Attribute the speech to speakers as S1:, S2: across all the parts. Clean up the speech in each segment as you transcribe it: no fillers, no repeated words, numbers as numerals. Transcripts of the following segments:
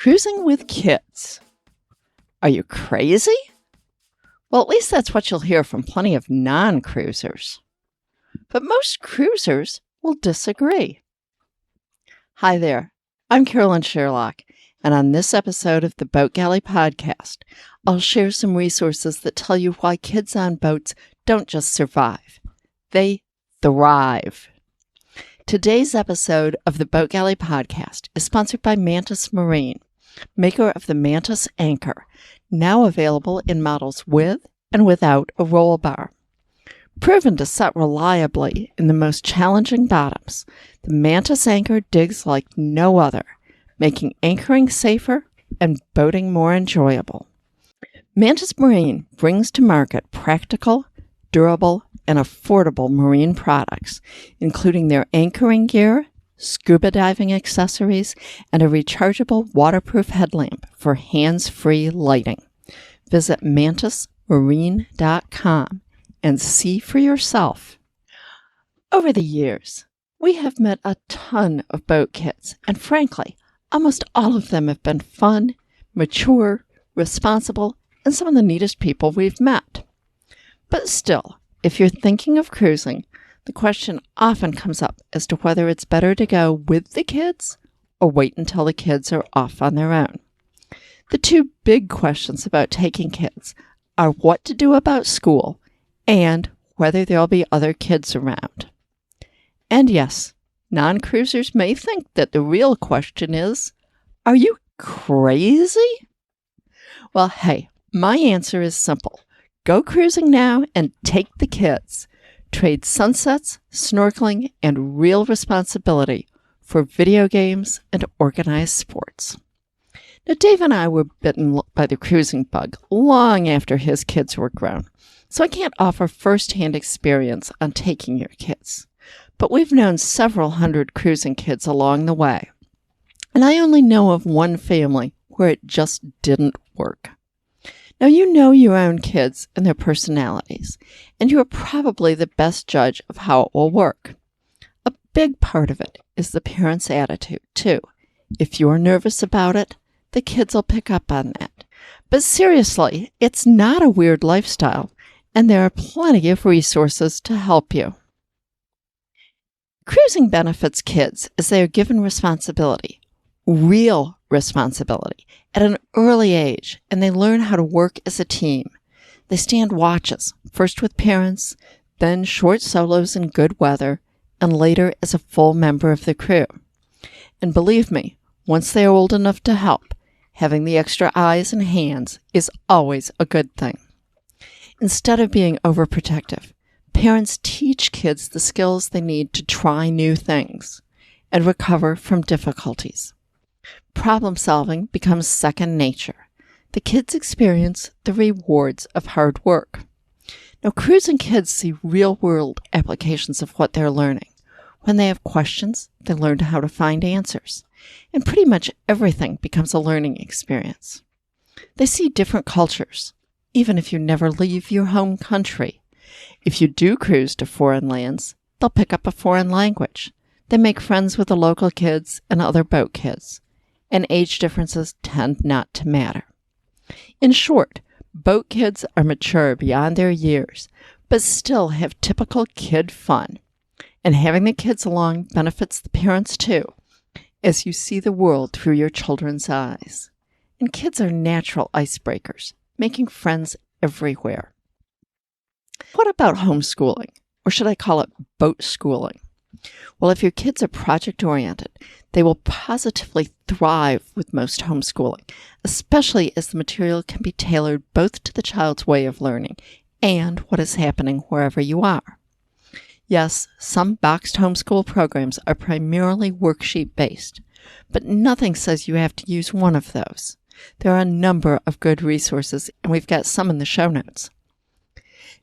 S1: Cruising with kids. Are you crazy? Well, at least that's what you'll hear from plenty of non-cruisers. But most cruisers will disagree. Hi there, I'm Carolyn Sherlock, and on this episode of the Boat Galley Podcast, I'll share some resources that tell you why kids on boats don't just survive, they thrive. Today's episode of the Boat Galley Podcast is sponsored by Mantis Marine, maker of the Mantis Anchor, now available in models with and without a roll bar. Proven to set reliably in the most challenging bottoms, the Mantis Anchor digs like no other, making anchoring safer and boating more enjoyable. Mantis Marine brings to market practical, durable, and affordable marine products, including their anchoring gear, scuba diving accessories, and a rechargeable waterproof headlamp for hands-free lighting. Visit mantismarine.com and see for yourself. Over the years, we have met a ton of boat kids, and frankly, almost all of them have been fun, mature, responsible, and some of the neatest people we've met. But still, if you're thinking of cruising, the question often comes up as to whether it's better to go with the kids or wait until the kids are off on their own. The two big questions about taking kids are what to do about school and whether there'll be other kids around. And yes, non-cruisers may think that the real question is, are you crazy? Well, hey, my answer is simple. Go cruising now and take the kids. Trade sunsets, snorkeling, and real responsibility for video games and organized sports. Now, Dave and I were bitten by the cruising bug long after his kids were grown, so I can't offer first-hand experience on taking your kids. But we've known several hundred cruising kids along the way, and I only know of one family where it just didn't work. Now, you know your own kids and their personalities, and you are probably the best judge of how it will work. A big part of it is the parent's attitude, too. If you're nervous about it, the kids will pick up on that. But seriously, it's not a weird lifestyle, and there are plenty of resources to help you. Cruising benefits kids as they are given responsibility, real responsibility, at an early age, and they learn how to work as a team. They stand watches, first with parents, then short solos in good weather, and later as a full member of the crew. And believe me, once they are old enough to help, having the extra eyes and hands is always a good thing. Instead of being overprotective, parents teach kids the skills they need to try new things and recover from difficulties. Problem solving becomes second nature. The kids experience the rewards of hard work. Now, cruising kids see real-world applications of what they're learning. When they have questions, they learn how to find answers. And pretty much everything becomes a learning experience. They see different cultures, even if you never leave your home country. If you do cruise to foreign lands, they'll pick up a foreign language. They make friends with the local kids and other boat kids. And age differences tend not to matter. In short, boat kids are mature beyond their years, but still have typical kid fun. And having the kids along benefits the parents too, as you see the world through your children's eyes. And kids are natural icebreakers, making friends everywhere. What about homeschooling? Or should I call it boat schooling? Well, if your kids are project-oriented, they will positively thrive with most homeschooling, especially as the material can be tailored both to the child's way of learning and what is happening wherever you are. Yes, some boxed homeschool programs are primarily worksheet-based, but nothing says you have to use one of those. There are a number of good resources, and we've got some in the show notes.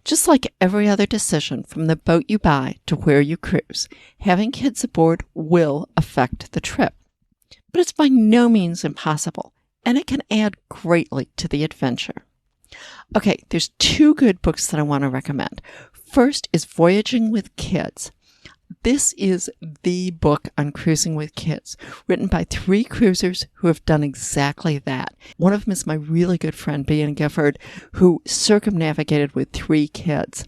S1: Just like every other decision from the boat you buy to where you cruise, having kids aboard will affect the trip. But it's by no means impossible, and it can add greatly to the adventure. Okay, there's two good books that I want to recommend. First is Voyaging with Kids. This is the book on cruising with kids, written by 3 cruisers who have done exactly that. One of them is my really good friend, Bean Gifford, who circumnavigated with 3 kids.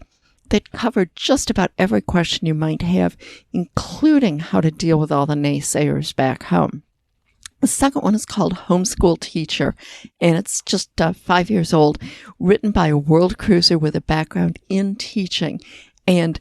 S1: They covered just about every question you might have, including how to deal with all the naysayers back home. The second one is called Homeschool Teacher, and it's just 5 years old, written by a world cruiser with a background in teaching. And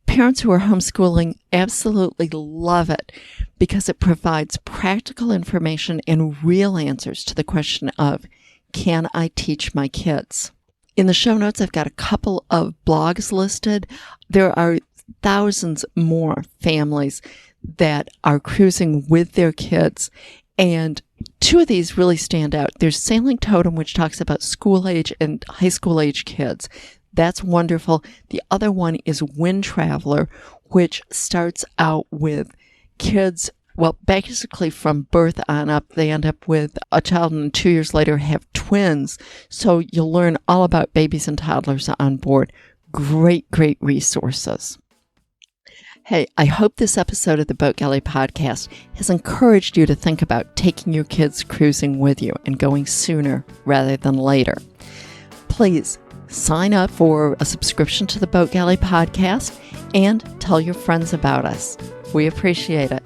S1: parents who are homeschooling absolutely love it because it provides practical information and real answers to the question of, can I teach my kids? In the show notes, I've got a couple of blogs listed. There are thousands more families that are cruising with their kids. And 2 of these really stand out. There's Sailing Totem, which talks about school age and high school age kids. That's wonderful. The other one is Wind Traveler, which starts out with kids, well, basically from birth on up. They end up with a child and 2 years later have twins. So you'll learn all about babies and toddlers on board. Great, great resources. Hey, I hope this episode of the Boat Galley Podcast has encouraged you to think about taking your kids cruising with you and going sooner rather than later. Please sign up for a subscription to the Boat Galley Podcast and tell your friends about us. We appreciate it.